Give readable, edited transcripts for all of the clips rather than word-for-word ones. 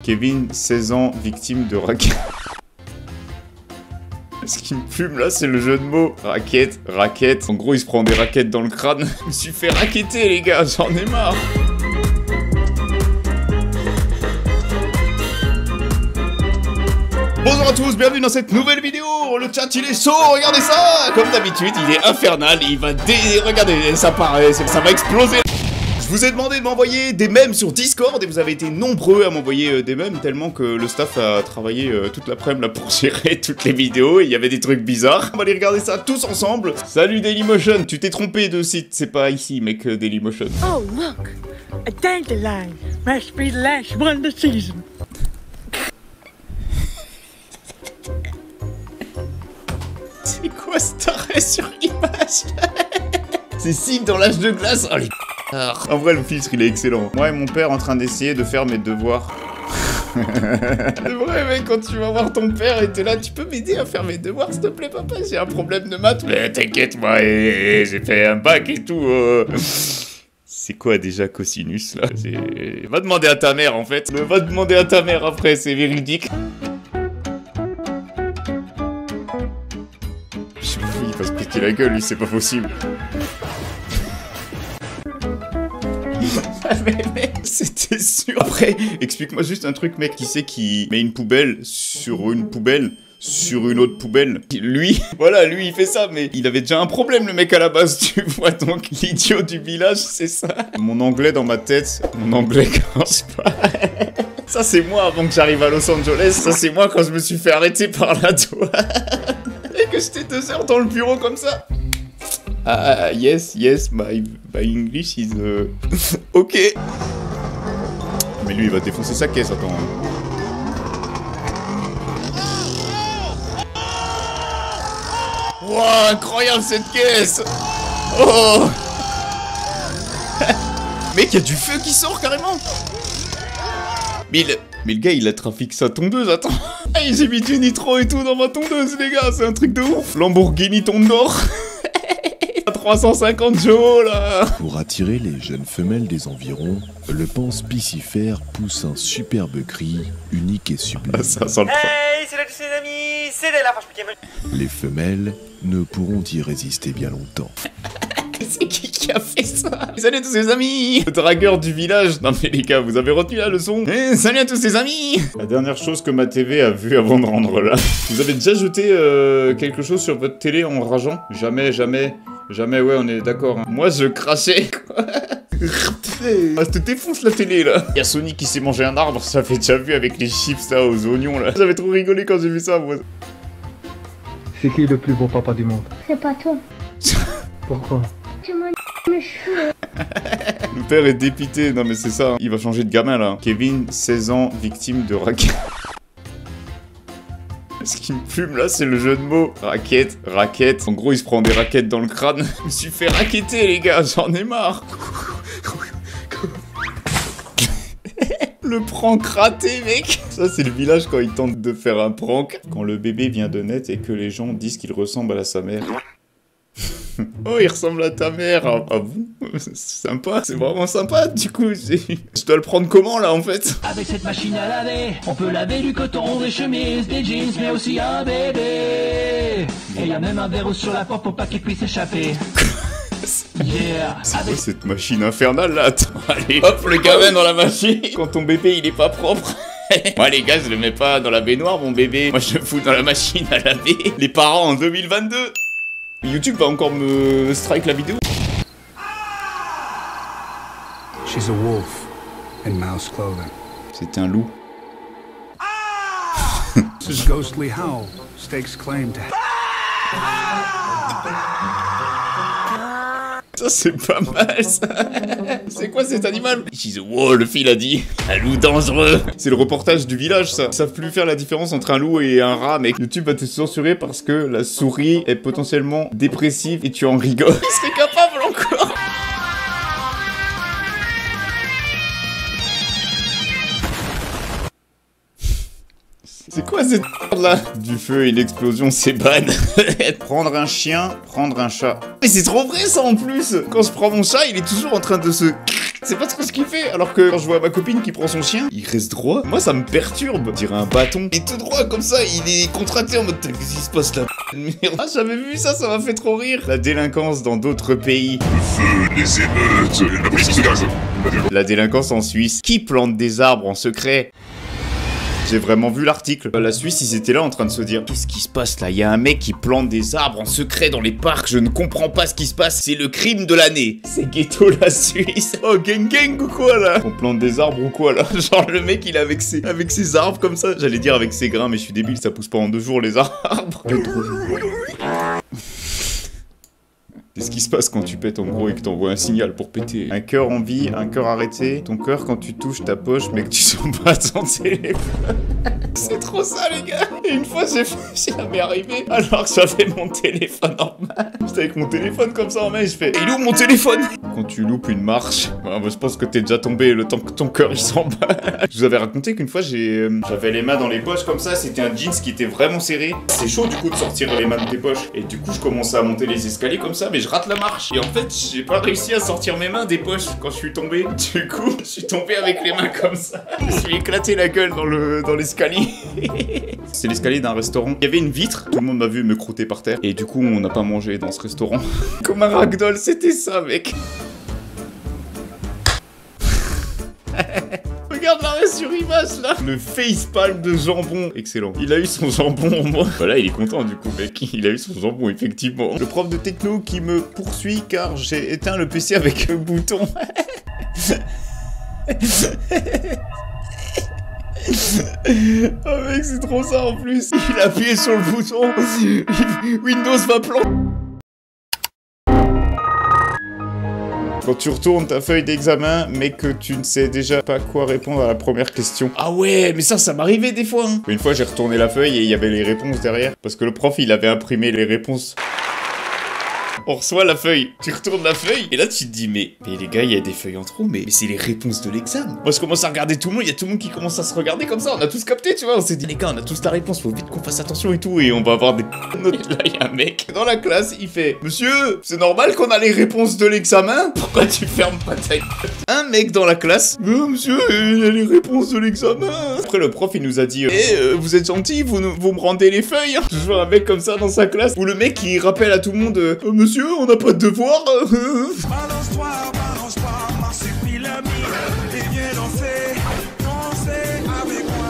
Kevin, 16 ans, victime de raquette. Ce qui me fume là, c'est le jeu de mots. Raquette, raquette. En gros, il se prend des raquettes dans le crâne. Je me suis fait raqueter, les gars, j'en ai marre. Bonjour à tous, bienvenue dans cette nouvelle vidéo. Le chat il est chaud, regardez ça. Comme d'habitude, il est infernal. Il va regardez, ça paraît, ça va exploser. Je vous ai demandé de m'envoyer des mèmes sur Discord et vous avez été nombreux à m'envoyer des mèmes tellement que le staff a travaillé toute l'après-midi là pour gérer toutes les vidéos et il y avait des trucs bizarres. On va aller regarder ça tous ensemble. Salut Dailymotion, tu t'es trompé de site, c'est pas ici mec Dailymotion. Oh look, a dandelion must be the last one of the season. C'est quoi cet arrêt sur image? C'est Sid dans l'âge de glace. Oh les en vrai le filtre il est excellent. Moi et mon père en train d'essayer de faire mes devoirs. C'est vrai mec, quand tu vas voir ton père et t'es là, tu peux m'aider à faire mes devoirs s'il te plaît papa, j'ai un problème de maths. Mais t'inquiète moi, j'ai fait un bac et tout. C'est quoi déjà cosinus là? Va demander à ta mère en fait. Va demander à ta mère après, c'est véridique. Il va se péter la gueule lui, c'est pas possible. Mais c'était sûr. Après, explique-moi juste un truc mec, qui c'est qui met une poubelle sur une poubelle sur une autre poubelle? Lui, voilà, lui il fait ça, mais il avait déjà un problème le mec à la base, tu vois, donc l'idiot du village, c'est ça. Mon anglais dans ma tête, mon anglais quand je parle. Ça c'est moi avant que j'arrive à Los Angeles, ça c'est moi quand je me suis fait arrêter par la douane. Et que j'étais 2 heures dans le bureau comme ça. Ah, yes, my English is... ok. Mais lui, il va défoncer sa caisse, attends. Wow, incroyable cette caisse. Oh. Mec, il y a du feu qui sort, carrément. Mais le gars, il a trafiqué sa tondeuse, attends. J'ai mis du nitro et tout dans ma tondeuse, les gars, c'est un truc de ouf. Lamborghini tonde d'or. 350 Joe là. Pour attirer les jeunes femelles des environs, le panse piscifère pousse un superbe cri, unique et sublime. Ah, ça sent le... Hey, c'est là tous ses amis, c'est là, franchement. Les femelles ne pourront y résister bien longtemps. C'est qui a fait ça? Salut à tous ses amis. Le dragueur du village. Non mais les gars, vous avez retenu la leçon? Salut à tous ses amis. La dernière chose que ma TV a vue avant de rendre là. Vous avez déjà jeté quelque chose sur votre télé en rageant? Jamais, jamais. Jamais, ouais, on est d'accord. Hein. Moi, je crachais, quoi. Ah, je te défonce la télé, là. Y'a Sony qui s'est mangé un arbre, ça fait déjà vu avec les chips, là, aux oignons, là. J'avais trop rigolé quand j'ai vu ça, moi. C'est qui le plus beau papa du monde? C'est pas toi. Pourquoi? Tu m'as mes cheveux. Le père est dépité. Non, mais c'est ça. Hein. Il va changer de gamin, là. Kevin, 16 ans, victime de raquette. Ce qui me fume là, c'est le jeu de mots. Raquette, raquette. En gros, il se prend des raquettes dans le crâne. Je me suis fait raqueter, les gars, j'en ai marre. Le prank raté, mec. Ça, c'est le village quand il tente de faire un prank. Quand le bébé vient de naître et que les gens disent qu'il ressemble à sa mère. Oh, il ressemble à ta mère. Ah bon? C'est sympa, c'est vraiment sympa. Du coup, je dois le prendre comment là en fait? Avec cette machine à laver, on peut laver du coton, des chemises, des jeans, mais aussi un bébé. Et y a même un verrou sur la porte pour pas qu'il puisse échapper. Yeah. C'est quoi cette machine infernale là? Attends, allez, hop, le gamin dans la machine. Quand ton bébé il est pas propre. Moi les gars, je le mets pas dans la baignoire mon bébé. Moi je le fous dans la machine à laver. Les parents en 2022. YouTube va encore me strike la vidéo. She's a wolf in mouse clothing. C'était un loup. This ghostly howl stakes claim to... Ça c'est pas mal ça. C'est quoi cet animal? She's a wolf, le fil a dit. Un loup dangereux. C'est le reportage du village ça. Ils savent plus faire la différence entre un loup et un rat mec. YouTube va te censurer parce que la souris est potentiellement dépressive et tu en rigoles. Il serait capable encore. C'est quoi cette merde là? Du feu et une explosion, c'est ban. Prendre un chien, prendre un chat. Mais c'est trop vrai ça en plus. Quand je prends mon chat, il est toujours en train de se... C'est pas trop ce qu'il fait. Alors que quand je vois ma copine qui prend son chien, il reste droit. Moi, ça me perturbe. On dirait un bâton. Et tout droit comme ça, il est contracté en mode qu'est-ce qui se passe là? Merde. Ah, j'avais vu ça, ça m'a fait trop rire. La délinquance dans d'autres pays. Le feu, les émeutes, la prise de gaz. La délinquance en Suisse. Qui plante des arbres en secret? J'ai vraiment vu l'article. La Suisse, ils étaient là en train de se dire qu'est-ce qui se passe là? Il y a un mec qui plante des arbres en secret dans les parcs. Je ne comprends pas ce qui se passe. C'est le crime de l'année. C'est ghetto la Suisse. Oh, gang gang ou quoi là? On plante des arbres ou quoi là? Genre le mec il est avec ses arbres comme ça. J'allais dire avec ses grains, mais je suis débile, ça pousse pas en 2 jours les arbres. C'est ce qui se passe quand tu pètes en gros et que t'envoies un signal pour péter. Un cœur en vie, un cœur arrêté. Ton cœur quand tu touches ta poche mais que tu sens pas ton téléphone. C'est trop ça les gars. Et une fois ça m'est arrivé alors que j'avais mon téléphone en main. J'étais avec mon téléphone comme ça en main et je fais il est où mon téléphone? Quand tu loupes une marche, bah, je pense que t'es déjà tombé le temps que ton cœur il s'en bat. Je vous avais raconté qu'une fois j'avais les mains dans les poches comme ça. C'était un jeans qui était vraiment serré. C'est chaud du coup de sortir les mains de tes poches. Et du coup je commençais à monter les escaliers comme ça mais je rate la marche. Et en fait, j'ai pas réussi à sortir mes mains des poches quand je suis tombé. Du coup, je suis tombé avec les mains comme ça. Je me suis éclaté la gueule dans l'escalier. C'est l'escalier d'un restaurant. Il y avait une vitre. Tout le monde m'a vu me croûter par terre. Et du coup, on n'a pas mangé dans ce restaurant. Comme un ragdoll, c'était ça, mec. Regarde l'arrêt sur image là. Le facepalm de jambon. Excellent. Il a eu son jambon en moi. Voilà, il est content du coup mec. Il a eu son jambon effectivement. Le prof de techno qui me poursuit car j'ai éteint le PC avec un bouton. Oh mec c'est trop ça en plus. Il a appuyé sur le bouton. Windows va planter. Quand tu retournes ta feuille d'examen, mais que tu ne sais déjà pas quoi répondre à la première question. Ah ouais, mais ça m'arrivait des fois. Hein. Une fois, j'ai retourné la feuille et il y avait les réponses derrière. Parce que le prof, il avait imprimé les réponses. On reçoit la feuille, tu retournes la feuille, et là tu te dis mais les gars il y a des feuilles en trop, mais c'est les réponses de l'examen. Moi je commence à regarder tout le monde, il y a tout le monde qui commence à se regarder comme ça, on a tous capté tu vois, on s'est dit les gars on a tous la réponse, faut vite qu'on fasse attention et tout, et on va avoir des notes. Et là il y a un mec dans la classe, il fait monsieur, c'est normal qu'on a les réponses de l'examen? Pourquoi tu fermes pas ta gueule? Un mec dans la classe, monsieur, il y a les réponses de l'examen. Après le prof il nous a dit vous êtes gentil, vous me rendez les feuilles hein. Toujours un mec comme ça dans sa classe, où le mec il rappelle à tout le monde monsieur, on n'a pas de devoir. Balance-toi, marsupilami, et viens danser avec moi.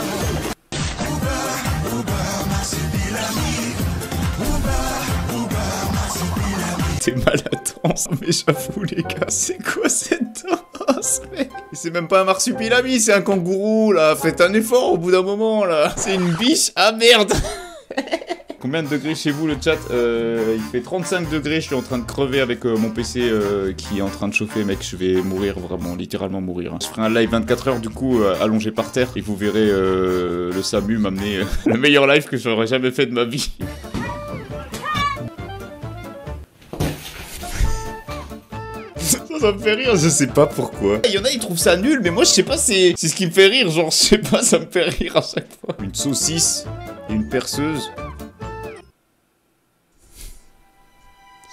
Marsupilami, marsupilami. T'es mal à danse, mais j'avoue les gars, c'est quoi cette danse, mec? C'est même pas un marsupilami, c'est un kangourou là. Faites un effort au bout d'un moment là. C'est une biche. Ah merde. Combien de degrés chez vous le chat? Il fait 35 degrés, je suis en train de crever avec mon PC qui est en train de chauffer mec, je vais mourir vraiment, littéralement mourir. Hein. Je ferai un live 24 heures du coup allongé par terre et vous verrez le Samu m'amener le meilleur live que j'aurais jamais fait de ma vie. Ça me fait rire, je sais pas pourquoi. Il y en a, ils trouvent ça nul, mais moi je sais pas, c'est ce qui me fait rire, genre je sais pas, ça me fait rire à chaque fois. Une saucisse et une perceuse.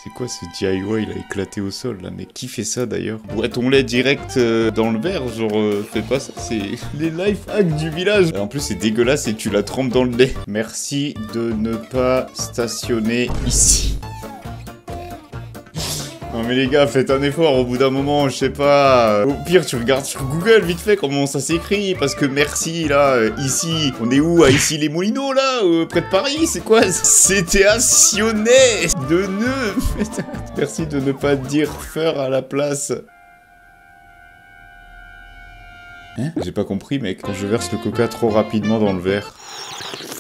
C'est quoi ce DIY, il a éclaté au sol là, mais qui fait ça d'ailleurs? Bois ton lait direct dans le verre, genre fais pas ça, c'est les life hacks du village. En plus c'est dégueulasse et tu la trempes dans le lait. Merci de ne pas stationner ici. Non mais les gars, faites un effort au bout d'un moment, je sais pas. Au pire, tu regardes sur Google vite fait comment ça s'écrit, parce que merci là, ici, on est où? À Issy-les-Moulineaux là, près de Paris, c'est quoi? C'était stationné de nœuds. Merci de ne pas dire faire à la place. Hein? J'ai pas compris mec, quand je verse le coca trop rapidement dans le verre.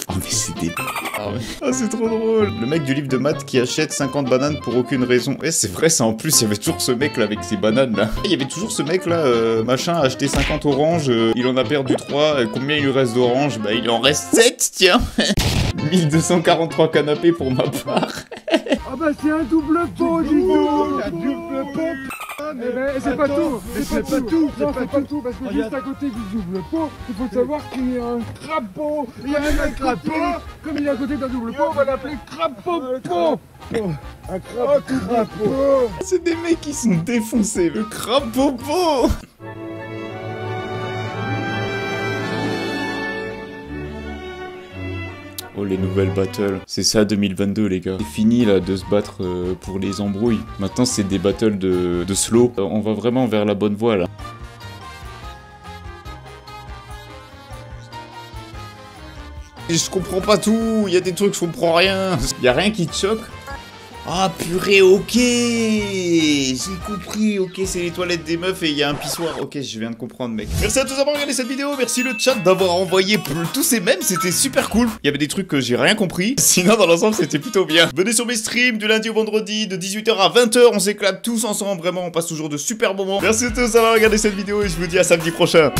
Oh mais c'est des... Ah c'est trop drôle. Le mec du livre de maths qui achète 50 bananes pour aucune raison. Ouais c'est vrai ça, en plus il y avait toujours ce mec là avec ses bananes là. Il y avait toujours ce mec là, machin, a acheté 50 oranges, il en a perdu 3, combien il lui reste d'oranges? Bah il en reste 7 tiens. 1243 canapés pour ma part. Ah bah c'est un double pot, dis donc. Un double pot. mais c'est pas tout. C'est pas tout. Non, c'est pas tout parce que juste à côté du double pot, il faut savoir qu'il y a un crapaud. Il y a même un crapaud. Comme il est à côté d'un double pot, on va l'appeler crapaud-pot. Un crapaud. C'est des mecs qui sont défoncés. Le crapaud-pot. Oh, les nouvelles battles. C'est ça 2022 les gars. C'est fini là de se battre pour les embrouilles. Maintenant c'est des battles de slow. On va vraiment vers la bonne voie là. Et je comprends pas tout. Il y a des trucs je comprends rien. Il y a rien qui te choque. Ah purée, ok, j'ai compris, ok, c'est les toilettes des meufs et il y a un pissoir, ok, je viens de comprendre mec. Merci à tous d'avoir regardé cette vidéo, merci le chat d'avoir envoyé tous ces mèmes, c'était super cool. Il y avait des trucs que j'ai rien compris, sinon dans l'ensemble c'était plutôt bien. Venez sur mes streams du lundi au vendredi de 18h à 20h, on s'éclate tous ensemble, vraiment, on passe toujours de super moments. Merci à tous d'avoir regardé cette vidéo et je vous dis à samedi prochain.